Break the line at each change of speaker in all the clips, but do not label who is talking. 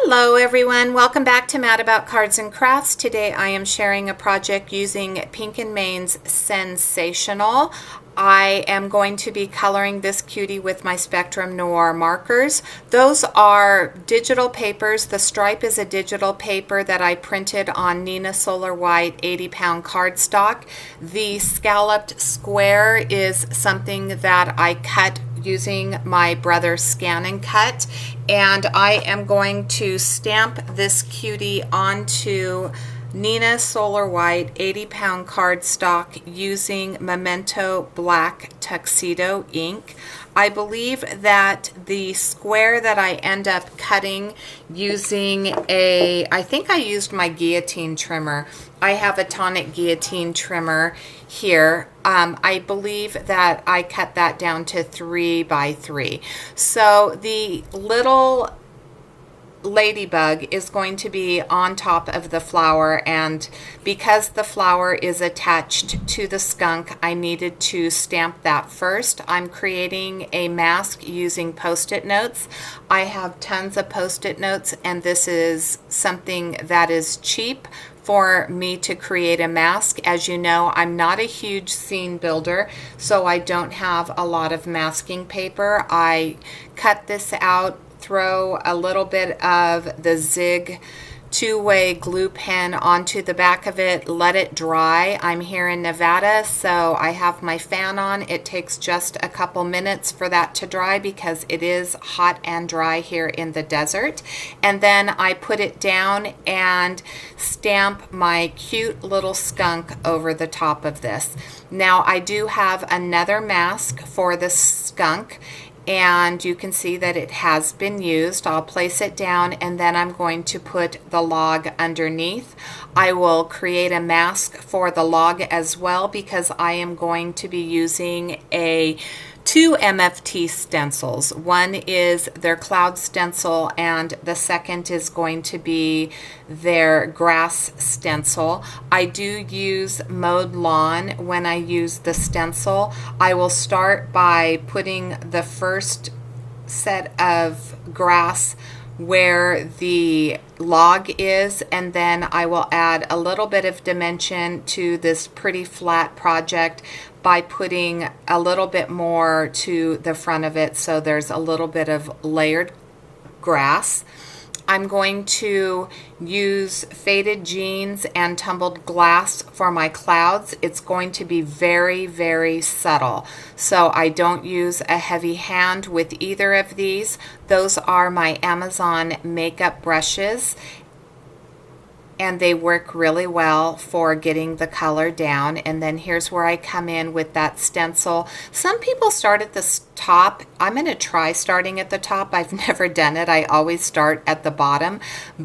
Hello everyone, welcome back to Mad About Cards and Crafts. Today I am sharing a project using Pink & Main's Sensational. I am going to be coloring this cutie with my Spectrum Noir markers. Those are digital papers. The stripe is a digital paper that I printed on Nina Solar White 80-pound cardstock. The scalloped square is something that I cut using my brother's Scan and Cut, and I am going to stamp this cutie onto Nina Solar White 80-pound cardstock using Memento Black Tuxedo ink. I believe that the square that I end up cutting using I think I used my guillotine trimmer. I have a tonic guillotine trimmer here. I believe that I cut that down to 3 by 3. So the little ladybug is going to be on top of the flower, and because the flower is attached to the skunk, I needed to stamp that first. I'm creating a mask using post-it notes. I have tons of post-it notes, and this is something that is cheap for me to create a mask. As you know, I'm not a huge scene builder, so I don't have a lot of masking paper. I cut this out, throw a little bit of the Zig two-way glue pen onto the back of it, let it dry. I'm here in Nevada, so I have my fan on. It takes just a couple minutes for that to dry because it is hot and dry here in the desert. And then I put it down and stamp my cute little skunk over the top of this. Now I do have another mask for the skunk, and you can see that it has been used. I'll place it down, and then I'm going to put the log underneath. I will create a mask for the log as well because I am going to be using two MFT stencils. One is their cloud stencil, and the second is going to be their grass stencil. I do use mowed lawn when I use the stencil. I will start by putting the first set of grass where the log is, and then I will add a little bit of dimension to this pretty flat project by putting a little bit more to the front of it, so there's a little bit of layered grass. I'm going to use faded jeans and tumbled glass for my clouds. It's going to be very, very subtle, so I don't use a heavy hand with either of these. Those are my Amazon makeup brushes, and they work really well for getting the color down. And then here's where I come in with that stencil. Some people start at the top. I'm going to try starting at the top. I've never done it. I always start at the bottom,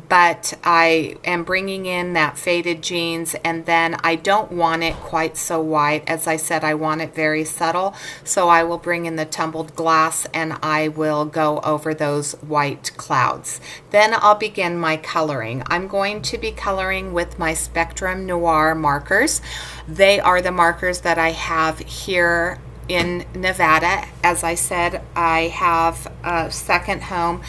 but I am bringing in that faded jeans, and then I don't want it quite so white. As I said, I want it very subtle, so I will bring in the tumbled glass and I will go over those white clouds. Then I'll begin my coloring. I'm going to be coloring with my Spectrum Noir markers. They are the markers that I have here in Nevada. As I said, I have a second home,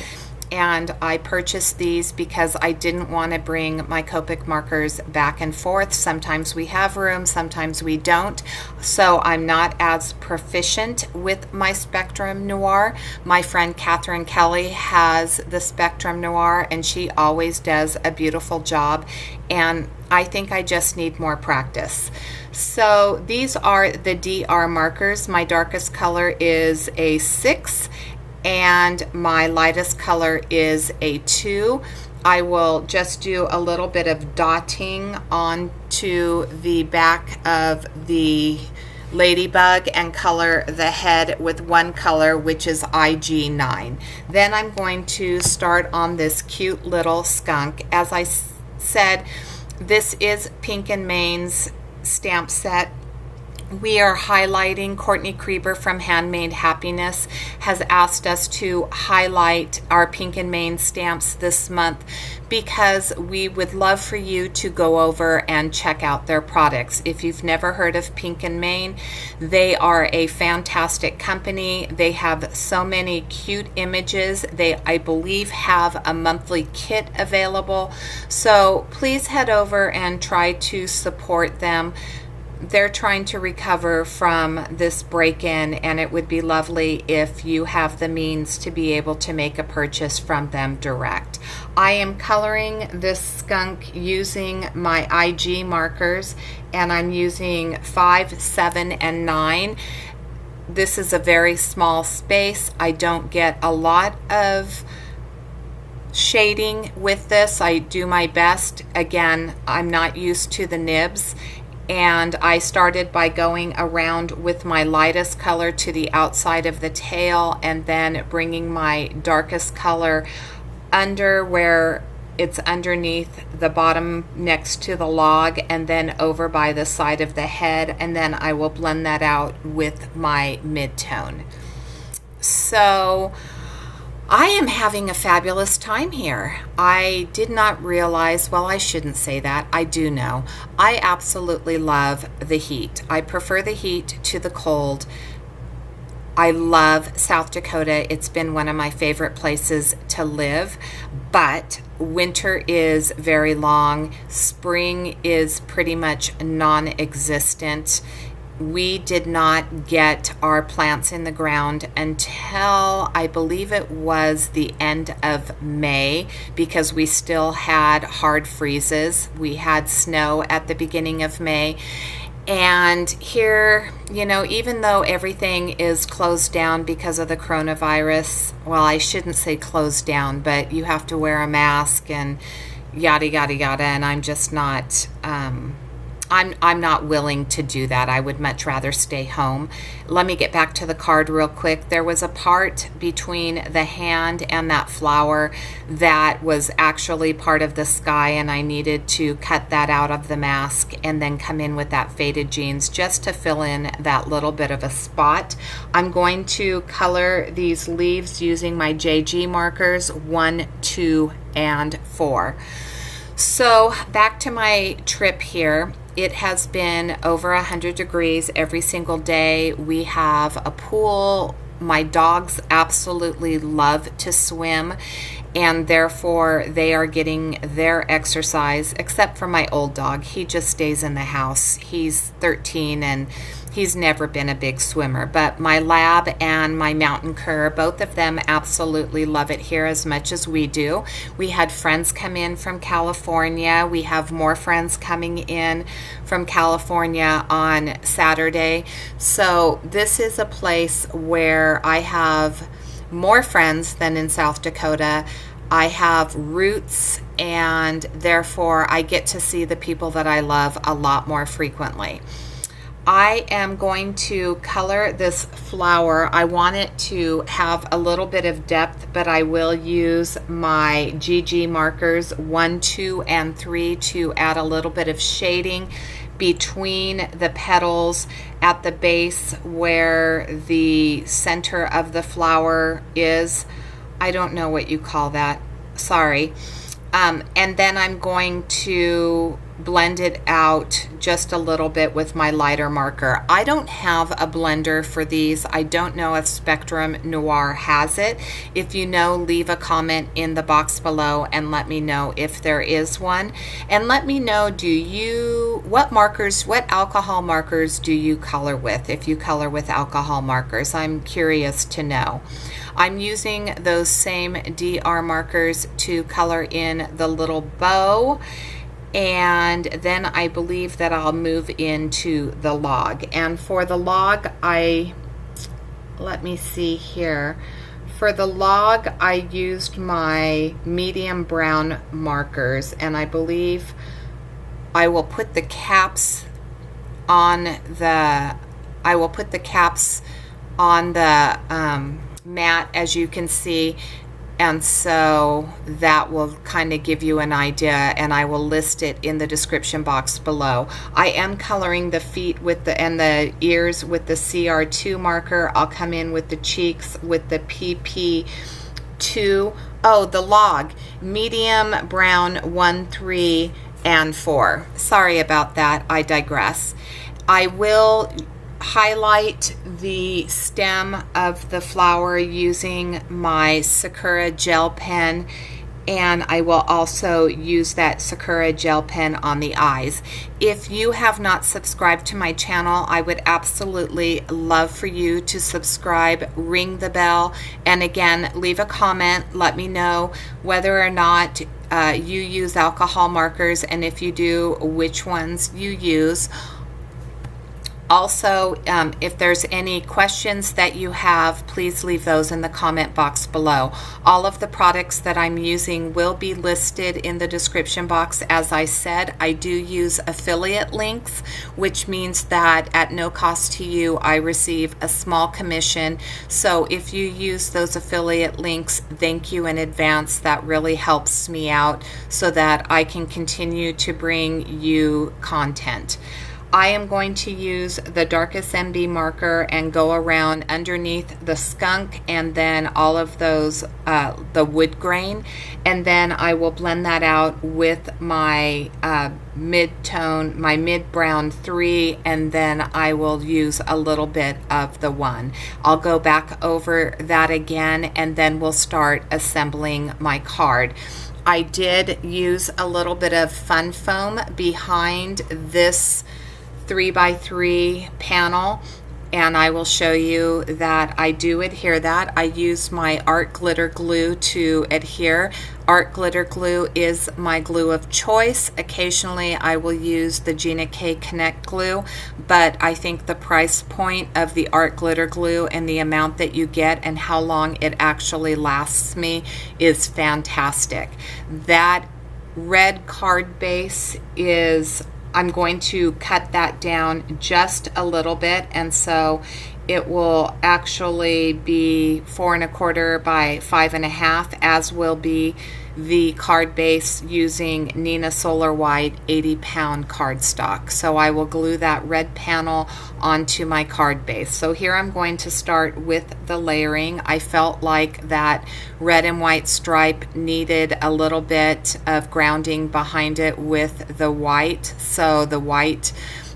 and I purchased these because I didn't want to bring my Copic markers back and forth. Sometimes we have room, sometimes we don't. So I'm not as proficient with my Spectrum Noir. My friend Catherine Kelly has the Spectrum Noir, and she always does a beautiful job, and I think I just need more practice. So these are the DR markers. My darkest color is a 6, and my lightest color is a 2. I will just do a little bit of dotting onto the back of the ladybug and color the head with one color, which is IG9. Then I'm going to start on this cute little skunk. As I said, this is Pink & Main's stamp set we are highlighting, Courtney Krieber from Handmade Happiness has asked us to highlight our Pink and Main stamps this month because we would love for you to go over and check out their products. If you've never heard of Pink and Main, they are a fantastic company. They have so many cute images. They, I believe, have a monthly kit available. So please head over and try to support them. They're trying to recover from this break-in, and it would be lovely if you have the means to be able to make a purchase from them direct. I am coloring this skunk using my IG markers, and I'm using 5, 7, and 9. This is a very small space. I don't get a lot of shading with this. I do my best. Again, I'm not used to the nibs. And I started by going around with my lightest color to the outside of the tail and then bringing my darkest color under where it's underneath the bottom next to the log and then over by the side of the head, and then I will blend that out with my mid-tone. So I am having a fabulous time here. I did not realize, well, I shouldn't say that. I do know. I absolutely love the heat. I prefer the heat to the cold. I love South Dakota. It's been one of my favorite places to live, but winter is very long. Spring is pretty much non-existent. We did not get our plants in the ground until I believe it was the end of May because we still had hard freezes. We had snow at the beginning of May. And here, you know, even though everything is closed down because of the coronavirus, well, I shouldn't say closed down, but you have to wear a mask and yada, yada, yada. And I'm just not, I'm not willing to do that. I would much rather stay home. Let me get back to the card real quick. There was a part between the hand and that flower that was actually part of the sky, and I needed to cut that out of the mask and then come in with that faded jeans just to fill in that little bit of a spot. I'm going to color these leaves using my JG markers 1, 2, and 4. So back to my trip here. It has been over 100 degrees every single day. We have a pool. My dogs absolutely love to swim, and therefore they are getting their exercise, except for my old dog. He just stays in the house. He's 13 and he's never been a big swimmer, but my lab and my mountain cur, both of them absolutely love it here as much as we do. We had friends come in from California. We have more friends coming in from California on Saturday. So this is a place where I have more friends than in South Dakota. I have roots, and therefore I get to see the people that I love a lot more frequently. I am going to color this flower. I want it to have a little bit of depth, but I will use my GG markers 1, 2, and 3 to add a little bit of shading between the petals at the base where the center of the flower is. I don't know what you call that. Sorry. And then I'm going to blend it out just a little bit with my lighter marker. I don't have a blender for these. I don't know if Spectrum Noir has it. If you know, leave a comment in the box below and let me know if there is one. And let me know, what alcohol markers do you color with, if you color with alcohol markers? I'm curious to know. I'm using those same DR markers to color in the little bow, and then I believe that I'll move into the log. And for the log, let me see here. For the log, I used my medium brown markers, and I believe I will put the caps on the mat, as you can see, And so that will kind of give you an idea, and I will list it in the description box below. I am coloring the feet with and the ears with the CR2 marker. I'll come in with the cheeks with the PP2. Oh, the log, medium brown 1, 3, and 4. Sorry about that, I digress. I will highlight the stem of the flower using my Sakura gel pen, and I will also use that Sakura gel pen on the eyes. If you have not subscribed to my channel, I would absolutely love for you to subscribe, ring the bell, and again, leave a comment. Let me know whether or not you use alcohol markers, and if you do, which ones you use. Also, if there's any questions that you have, please leave those in the comment box below. All of the products that I'm using will be listed in the description box. As I said, I do use affiliate links, which means that at no cost to you, I receive a small commission. So if you use those affiliate links, thank you in advance. That really helps me out so that I can continue to bring you content. I am going to use the darkest MB marker and go around underneath the skunk and then all of those, the wood grain, and then I will blend that out with my mid-tone, my mid-brown 3, and then I will use a little bit of the 1. I'll go back over that again, and then we'll start assembling my card. I did use a little bit of fun foam behind this 3x3 panel, and I will show you that I do adhere that. I use my art glitter glue to adhere. Art glitter glue is my glue of choice. Occasionally I will use the Gina K Connect glue, but I think the price point of the art glitter glue and the amount that you get and how long it actually lasts me is fantastic. That red card base is, I'm going to cut that down just a little bit, and so it will actually be 4 1/4 by 5 1/2, as will be the card base using Nina Solar White 80-pound cardstock. So I will glue that red panel onto my card base. So here I'm going to start with the layering. I felt like that red and white stripe needed a little bit of grounding behind it with the white. So the white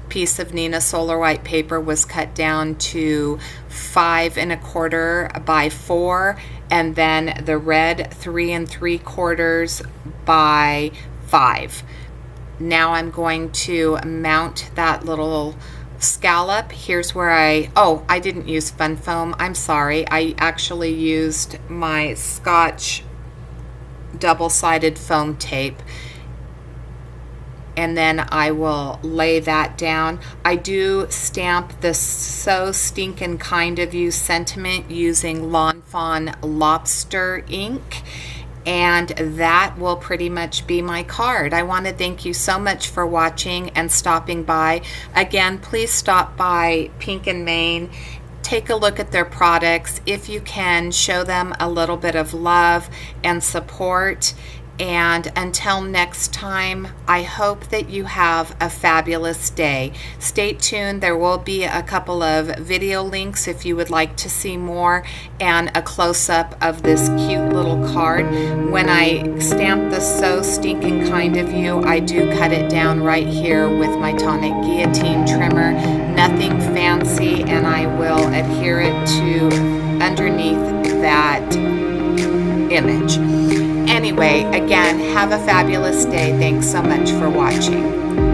piece of Nina Solar White paper was cut down to 5 1/4 by 4, and then the red 3 3/4 by 5. Now I'm going to mount that little scallop. Here's where I didn't use fun foam. I'm sorry. I actually used my Scotch double-sided foam tape, and then I will lay that down. I do stamp the So Stinkin' Kind of You sentiment using Lawn Fawn lobster ink, and that will pretty much be my card. I want to thank you so much for watching and stopping by. Again, please stop by Pink and Main. Take a look at their products. If you can, show them a little bit of love and support. And until next time, I hope that you have a fabulous day. Stay tuned. There will be a couple of video links if you would like to see more, and a close-up of this cute little card. When I stamp the So Stinkin' Kind of You, I do cut it down right here with my tonic guillotine trimmer. Nothing fancy, and I will adhere it to underneath that image. Anyway, again, have a fabulous day. Thanks so much for watching.